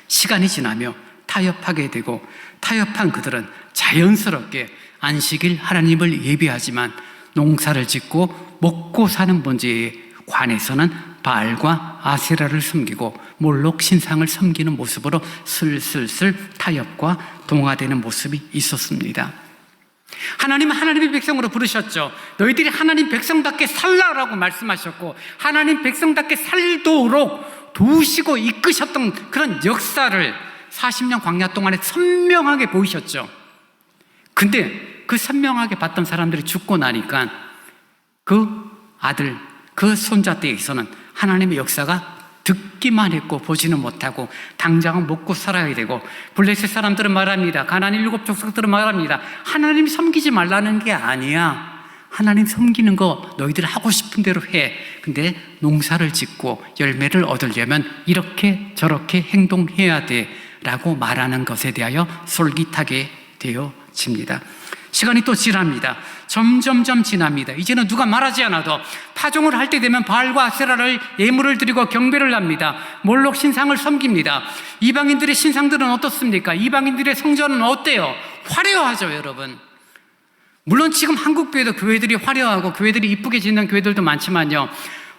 시간이 지나며 타협하게 되고 타협한 그들은 자연스럽게 안식일 하나님을 예배하지만 농사를 짓고 먹고 사는 문제에 관해서는 바알과 아세라를 섬기고 몰록 신상을 섬기는 모습으로 슬슬슬 타협과 동화되는 모습이 있었습니다. 하나님은 하나님의 백성으로 부르셨죠. 너희들이 하나님 백성답게 살라라고 말씀하셨고 하나님 백성답게 살도록 도우시고 이끄셨던 그런 역사를 40년 광야 동안에 선명하게 보이셨죠. 근데 그 선명하게 봤던 사람들이 죽고 나니까 그 아들, 그 손자 때에서는 하나님의 역사가 듣기만 했고 보지는 못하고 당장은 먹고 살아야 되고, 블레셋 사람들은 말합니다. 가나안 7 족속들은 말합니다. 하나님 섬기지 말라는 게 아니야. 하나님 섬기는 거 너희들 하고 싶은 대로 해. 근데 농사를 짓고 열매를 얻으려면 이렇게 저렇게 행동해야 돼 라고 말하는 것에 대하여 솔깃하게 되어집니다. 시간이 또 지납니다. 점점점 지납니다. 이제는 누가 말하지 않아도 파종을 할 때 되면 바알과 아세라를 예물을 드리고 경배를 합니다. 몰록 신상을 섬깁니다. 이방인들의 신상들은 어떻습니까? 이방인들의 성전은 어때요? 화려하죠, 여러분. 물론 지금 한국 교회도 교회들이 화려하고 교회들이 이쁘게 짓는 교회들도 많지만요,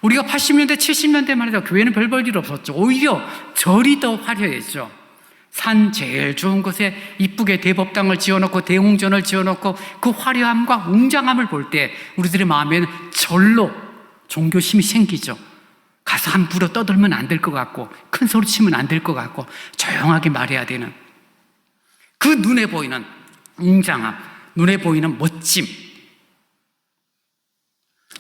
우리가 80년대 70년대만 해도 교회는 별 볼 일 없었죠. 오히려 절이 더 화려했죠. 산 제일 좋은 곳에 이쁘게 대법당을 지어놓고 대웅전을 지어놓고 그 화려함과 웅장함을 볼 때 우리들의 마음에는 절로 종교심이 생기죠. 가서 함부로 떠들면 안 될 것 같고 큰 소리 치면 안 될 것 같고 조용하게 말해야 되는 그 눈에 보이는 웅장함, 눈에 보이는 멋짐.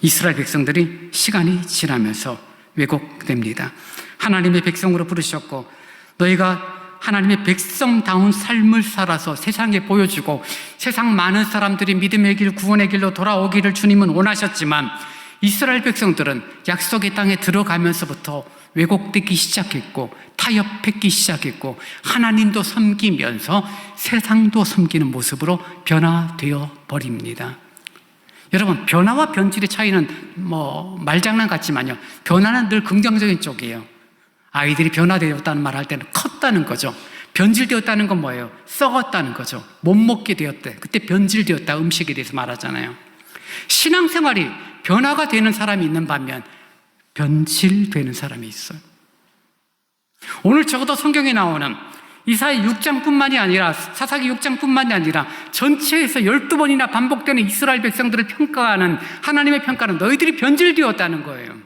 이스라엘 백성들이 시간이 지나면서 왜곡됩니다. 하나님의 백성으로 부르셨고 너희가 하나님의 백성다운 삶을 살아서 세상에 보여주고 세상 많은 사람들이 믿음의 길, 구원의 길로 돌아오기를 주님은 원하셨지만 이스라엘 백성들은 약속의 땅에 들어가면서부터 왜곡되기 시작했고 타협했기 시작했고 하나님도 섬기면서 세상도 섬기는 모습으로 변화되어 버립니다. 여러분, 변화와 변질의 차이는 말장난 같지만요, 변화는 늘 긍정적인 쪽이에요. 아이들이 변화되었다는 말 할 때는 컸다는 거죠. 변질되었다는 건 뭐예요? 썩었다는 거죠. 못 먹게 되었대. 그때 변질되었다, 음식에 대해서 말하잖아요. 신앙생활이 변화가 되는 사람이 있는 반면 변질되는 사람이 있어요. 오늘 적어도 성경에 나오는 이사야 6장뿐만이 아니라, 사사기 6장뿐만이 아니라 전체에서 12번이나 반복되는 이스라엘 백성들을 평가하는 하나님의 평가는 너희들이 변질되었다는 거예요.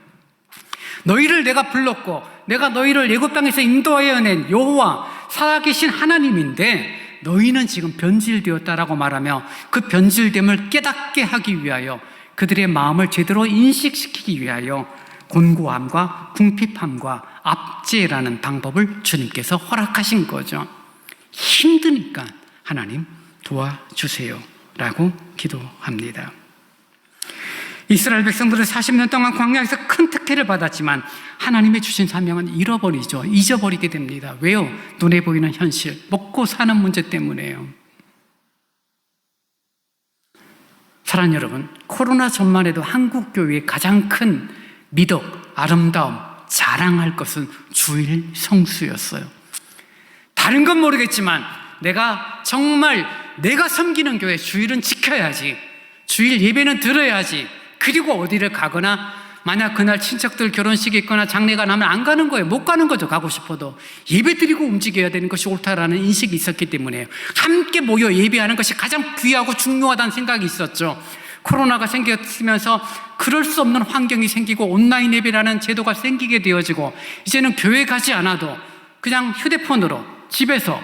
너희를 내가 불렀고 내가 너희를 애굽 땅에서 인도하여 낸 여호와 살아계신 하나님인데 너희는 지금 변질되었다라고 말하며 그 변질됨을 깨닫게 하기 위하여, 그들의 마음을 제대로 인식시키기 위하여 곤고함과 궁핍함과 압제라는 방법을 주님께서 허락하신 거죠. 힘드니까 하나님 도와주세요 라고 기도합니다. 이스라엘 백성들은 40년 동안 광야에서 큰 특혜를 받았지만 하나님의 주신 사명은 잃어버리죠. 잊어버리게 됩니다. 왜요? 눈에 보이는 현실, 먹고 사는 문제 때문에요. 사랑하는 여러분, 코로나 전만 해도 한국 교회의 가장 큰 미덕, 아름다움, 자랑할 것은 주일 성수였어요. 다른 건 모르겠지만 내가 섬기는 교회 주일은 지켜야지, 주일 예배는 들어야지, 그리고 어디를 가거나 만약 그날 친척들 결혼식이 있거나 장례가 나면 안 가는 거예요. 못 가는 거죠. 가고 싶어도 예배 드리고 움직여야 되는 것이 옳다라는 인식이 있었기 때문에 함께 모여 예배하는 것이 가장 귀하고 중요하다는 생각이 있었죠. 코로나가 생겼으면서 그럴 수 없는 환경이 생기고 온라인 예배라는 제도가 생기게 되어지고 이제는 교회 가지 않아도 그냥 휴대폰으로 집에서,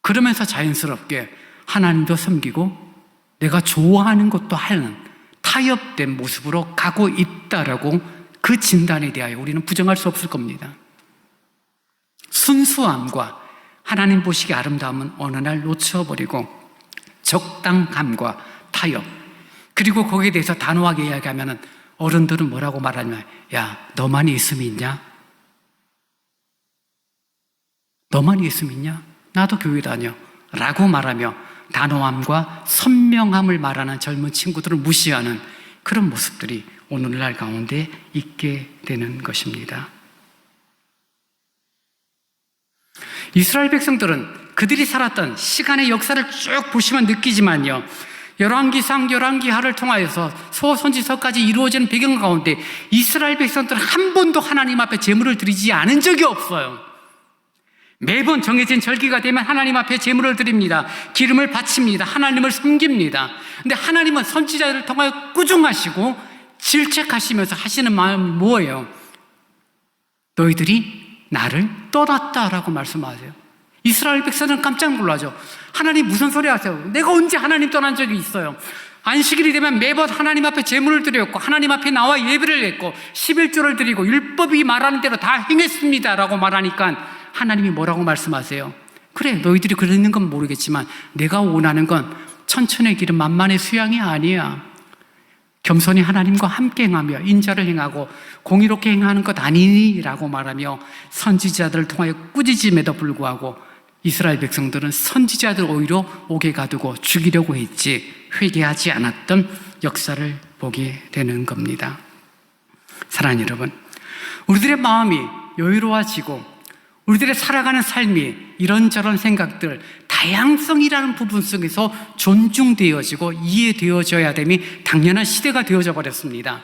그러면서 자연스럽게 하나님도 섬기고 내가 좋아하는 것도 하는 타협된 모습으로 가고 있다라고, 그 진단에 대하여 우리는 부정할 수 없을 겁니다. 순수함과 하나님 보시기에 아름다움은 어느 날 놓쳐버리고 적당함과 타협, 그리고 거기에 대해서 단호하게 이야기하면 어른들은 뭐라고 말하냐면, 야, 너만 예수 믿냐? 너만 예수 믿냐? 나도 교회 다녀 라고 말하며 단호함과 선명함을 말하는 젊은 친구들을 무시하는 그런 모습들이 오늘날 가운데 있게 되는 것입니다. 이스라엘 백성들은 그들이 살았던 시간의 역사를 쭉 보시면 느끼지만요, 열왕기상, 열왕기하를 통하여서 소선지서까지 이루어지는 배경 가운데 이스라엘 백성들은 한 번도 하나님 앞에 제물을 드리지 않은 적이 없어요. 매번 정해진 절기가 되면 하나님 앞에 제물을 드립니다. 기름을 바칩니다. 하나님을 섬깁니다. 근데 하나님은 선지자들을 통하여 꾸중하시고 질책하시면서 하시는 마음이 뭐예요? 너희들이 나를 떠났다라고 말씀하세요. 이스라엘 백성은 깜짝 놀라죠. 하나님 무슨 소리 하세요? 내가 언제 하나님 떠난 적이 있어요? 안식일이 되면 매번 하나님 앞에 제물을 드렸고 하나님 앞에 나와 예배를 했고 11조를 드리고 율법이 말하는 대로 다 행했습니다라고 말하니까 하나님이 뭐라고 말씀하세요? 그래, 너희들이 그러는 건 모르겠지만 내가 원하는 건 천천의 길은 만만의 수양이 아니야. 겸손히 하나님과 함께 행하며 인자를 행하고 공의롭게 행하는 것 아니니? 라고 말하며 선지자들을 통하여 꾸짖음에도 불구하고 이스라엘 백성들은 선지자들 오히려 옥에 가두고 죽이려고 했지 회개하지 않았던 역사를 보게 되는 겁니다. 사랑하는 여러분, 우리들의 마음이 여유로워지고 우리들의 살아가는 삶이 이런저런 생각들, 다양성이라는 부분 속에서 존중되어지고 이해되어져야 됨이 당연한 시대가 되어져 버렸습니다.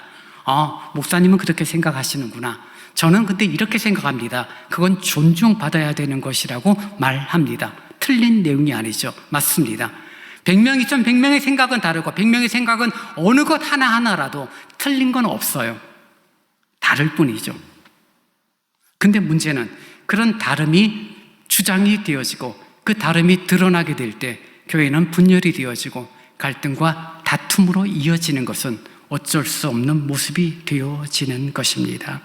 목사님은 그렇게 생각하시는구나. 저는 근데 이렇게 생각합니다. 그건 존중받아야 되는 것이라고 말합니다. 틀린 내용이 아니죠. 맞습니다. 100명 있으면 100명의 생각은 다르고 100명의 생각은 어느 것 하나하나라도 틀린 건 없어요. 다를 뿐이죠. 근데 문제는 그런 다름이 주장이 되어지고 그 다름이 드러나게 될 때 교회는 분열이 되어지고 갈등과 다툼으로 이어지는 것은 어쩔 수 없는 모습이 되어지는 것입니다.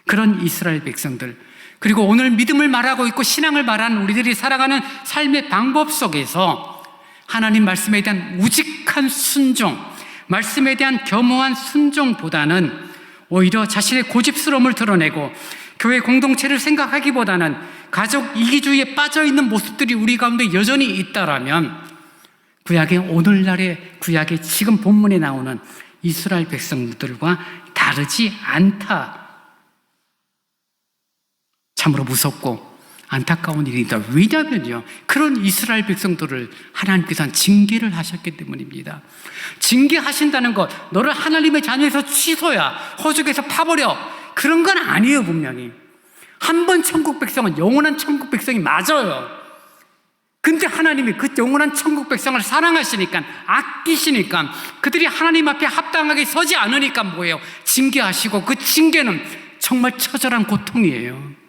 그런 이스라엘 백성들, 그리고 오늘 믿음을 말하고 있고 신앙을 말하는 우리들이 살아가는 삶의 방법 속에서 하나님 말씀에 대한 우직한 순종, 말씀에 대한 겸허한 순종보다는 오히려 자신의 고집스러움을 드러내고 교회 공동체를 생각하기보다는 가족 이기주의에 빠져있는 모습들이 우리 가운데 여전히 있다라면 구약의 오늘날의 구약의 지금 본문에 나오는 이스라엘 백성들과 다르지 않다. 참으로 무섭고 안타까운 일이다. 왜냐면요, 그런 이스라엘 백성들을 하나님께서는 징계를 하셨기 때문입니다. 징계하신다는 것, 너를 하나님의 자녀에서 취소야, 호적에서 파버려, 그런 건 아니에요. 분명히 한 번 천국 백성은 영원한 천국 백성이 맞아요. 근데 하나님이 그 영원한 천국 백성을 사랑하시니까, 아끼시니까, 그들이 하나님 앞에 합당하게 서지 않으니까 뭐예요? 징계하시고, 그 징계는 정말 처절한 고통이에요.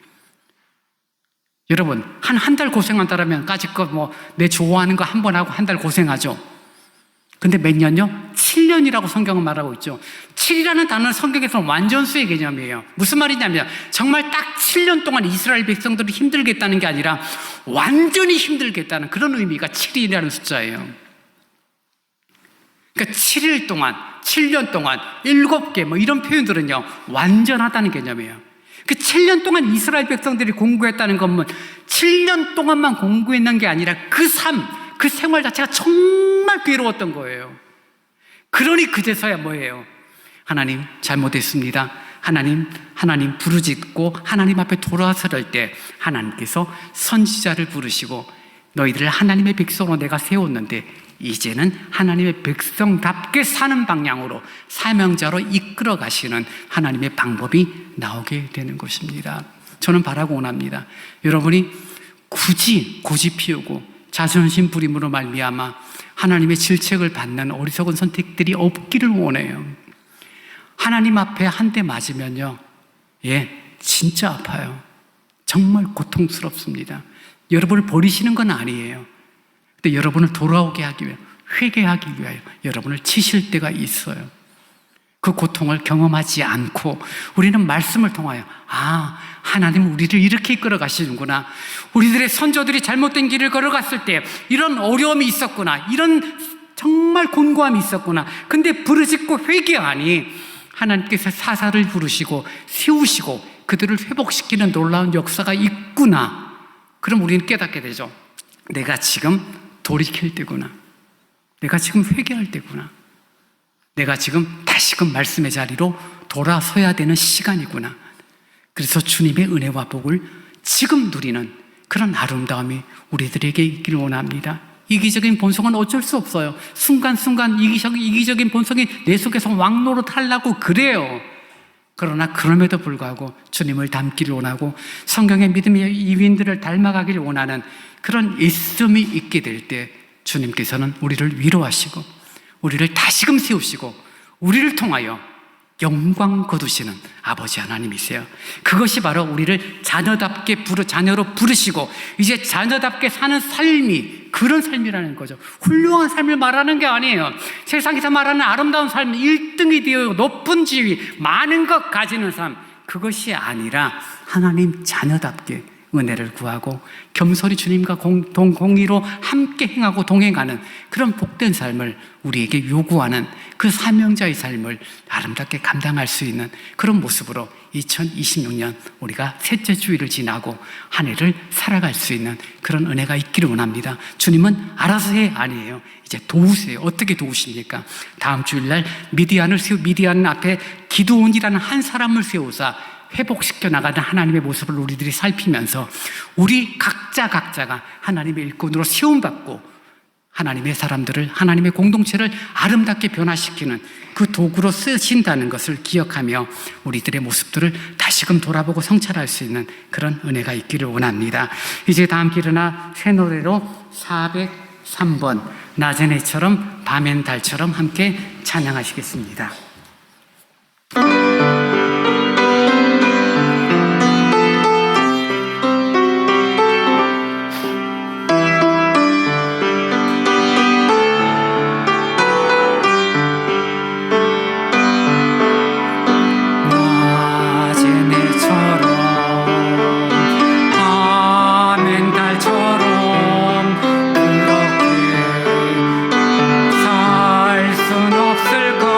여러분, 한 달 고생한다라면 까짓것 내 좋아하는 거 한 번 하고 한 달 고생하죠. 근데 몇 년요? 7년이라고 성경은 말하고 있죠. 7이라는 단어는 성경에서는 완전수의 개념이에요. 무슨 말이냐면 정말 딱 7년 동안 이스라엘 백성들이 힘들겠다는 게 아니라 완전히 힘들겠다는 그런 의미가 7이라는 숫자예요. 그러니까 7일 동안, 7년 동안, 7개 이런 표현들은요, 완전하다는 개념이에요. 그 7년 동안 이스라엘 백성들이 공부했다는 것은 7년 동안만 공부했는 게 아니라 그 삶, 그 생활 자체가 정말 괴로웠던 거예요. 그러니 그제서야 뭐예요? 하나님 잘못했습니다. 하나님 부르짖고 하나님 앞에 돌아서릴 때 하나님께서 선지자를 부르시고 너희들을 하나님의 백성으로 내가 세웠는데 이제는 하나님의 백성답게 사는 방향으로 사명자로 이끌어 가시는 하나님의 방법이 나오게 되는 것입니다. 저는 바라고 원합니다. 여러분이 굳이 고집 피우고 자존심 부림으로 말미암아 하나님의 질책을 받는 어리석은 선택들이 없기를 원해요. 하나님 앞에 한 대 맞으면요, 진짜 아파요. 정말 고통스럽습니다. 여러분을 버리시는 건 아니에요. 근데 여러분을 돌아오게 하기 위해, 회개하기 위하여 여러분을 치실 때가 있어요. 그 고통을 경험하지 않고 우리는 말씀을 통하여 하나님은 우리를 이렇게 이끌어 가시는구나, 우리들의 선조들이 잘못된 길을 걸어갔을 때 이런 어려움이 있었구나, 이런 정말 곤고함이 있었구나, 근데 부르짖고 회개하니 하나님께서 사사를 부르시고 세우시고 그들을 회복시키는 놀라운 역사가 있구나. 그럼 우리는 깨닫게 되죠. 내가 지금 돌이킬 때구나, 내가 지금 회개할 때구나, 내가 지금 다시금 말씀의 자리로 돌아서야 되는 시간이구나. 그래서 주님의 은혜와 복을 지금 누리는 그런 아름다움이 우리들에게 있기를 원합니다. 이기적인 본성은 어쩔 수 없어요. 순간순간 이기적인 본성이 내 속에서 왕노릇하려고 그래요. 그러나 그럼에도 불구하고 주님을 닮기를 원하고 성경의 믿음의 이윈들을 닮아가기를 원하는 그런 애씀이 있게 될 때 주님께서는 우리를 위로하시고 우리를 다시금 세우시고 우리를 통하여 영광 거두시는 아버지 하나님이세요. 그것이 바로 우리를 자녀로 부르시고 이제 자녀답게 사는 삶이 그런 삶이라는 거죠. 훌륭한 삶을 말하는 게 아니에요. 세상에서 말하는 아름다운 삶, 1등이 되어 높은 지위, 많은 것 가지는 삶, 그것이 아니라 하나님 자녀답게 은혜를 구하고 겸손히 주님과 공의로 함께 행하고 동행하는 그런 복된 삶을 우리에게 요구하는 그 사명자의 삶을 아름답게 감당할 수 있는 그런 모습으로 2026년 우리가 셋째 주일을 지나고 한 해를 살아갈 수 있는 그런 은혜가 있기를 원합니다. 주님은 알아서 해 아니에요. 이제 도우세요. 어떻게 도우십니까? 다음 주일날 미디안 앞에 기드온이라는 한 사람을 세우사 회복시켜 나가는 하나님의 모습을 우리들이 살피면서 우리 각자가 하나님의 일꾼으로 세움받고 하나님의 사람들을, 하나님의 공동체를 아름답게 변화시키는 그 도구로 쓰신다는 것을 기억하며 우리들의 모습들을 다시금 돌아보고 성찰할 수 있는 그런 은혜가 있기를 원합니다. 이제 다음 기르나 새 노래로 403번 낮은 해처럼 밤엔 달처럼 함께 찬양하시겠습니다. 살 순 없을까?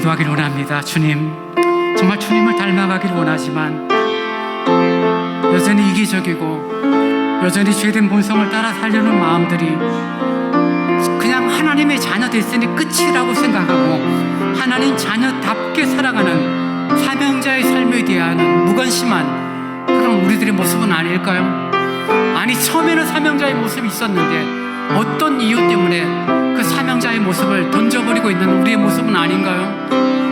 기도하기를 원합니다. 주님, 정말 주님을 닮아가기를 원하지만 여전히 이기적이고 여전히 죄된 본성을 따라 살려는 마음들이 그냥 하나님의 자녀 됐으니 끝이라고 생각하고 하나님 자녀답게 살아가는 사명자의 삶에 대한 무관심한 그런 우리들의 모습은 아닐까요? 아니, 처음에는 사명자의 모습이 있었는데 어떤 이유 때문에 그 사명자의 모습을 던져버리고 있는 우리의 모습은 아닌가요?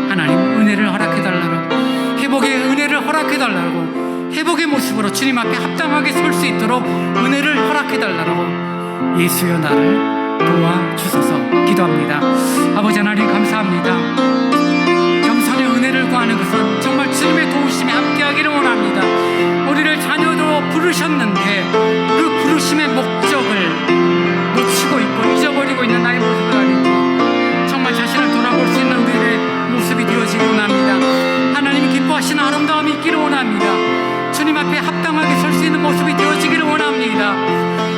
하나님, 은혜를 허락해달라고, 회복의 은혜를 허락해달라고, 회복의 모습으로 주님 앞에 합당하게 설 수 있도록 은혜를 허락해달라고 예수여 나를 도와주소서 기도합니다. 아버지 하나님, 감사합니다. 겸손의 은혜를 구하는 것은 정말 주님의 도우심이 함께하기를 원합니다. 우리를 자녀로 부르셨는데 그 부르심의 목적을 놓치고 있고 잊어버리고 있는 나의 모습을 알고 정말 자신을 돌아볼 수 있는 우리의 모습이 되어지기를 원합니다. 하나님이 기뻐하시는 아름다움이 있기를 원합니다. 주님 앞에 합당하게 설 수 있는 모습이 되어지기를 원합니다.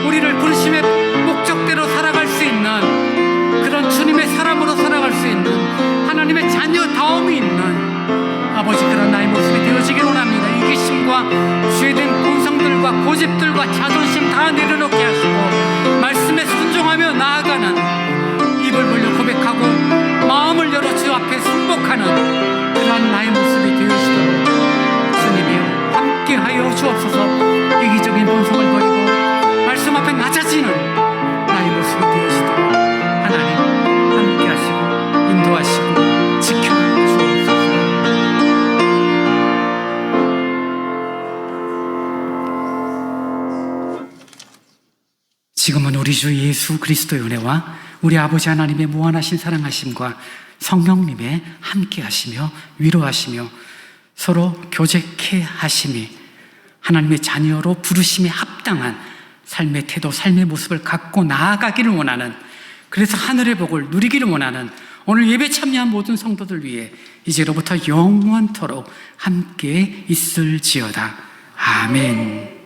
우리를 부르심의 목적대로 살아갈 수 있는 그런 주님의 사람으로 살아갈 수 있는 하나님의 자녀다움이 있는 아버지, 그런 나의 모습이 되어지기를 원합니다. 이기심과 죄된 본성들과 고집들과 자존심 다 내려놓게 하시고 말씀에 순종하며 나아가는, 입을 벌려 고백하고 마음을 열어 주 앞에 순복하는 그런 나의 모습이 되어지도록 주님이여 함께하여 주옵소서. 이기적인 본성을 버리고 말씀 앞에 낮아지는 나의 모습이 되어지도록 하나님 함께하시고 인도하시고 지켜주옵소서. 지금은 우리 주 예수 그리스도의 은혜와 우리 아버지 하나님의 무한하신 사랑하심과 성령님의 함께하시며 위로하시며 서로 교제케 하심이 하나님의 자녀로 부르심에 합당한 삶의 태도, 삶의 모습을 갖고 나아가기를 원하는, 그래서 하늘의 복을 누리기를 원하는 오늘 예배 참여한 모든 성도들 위해 이제로부터 영원토록 함께 있을지어다. 아멘.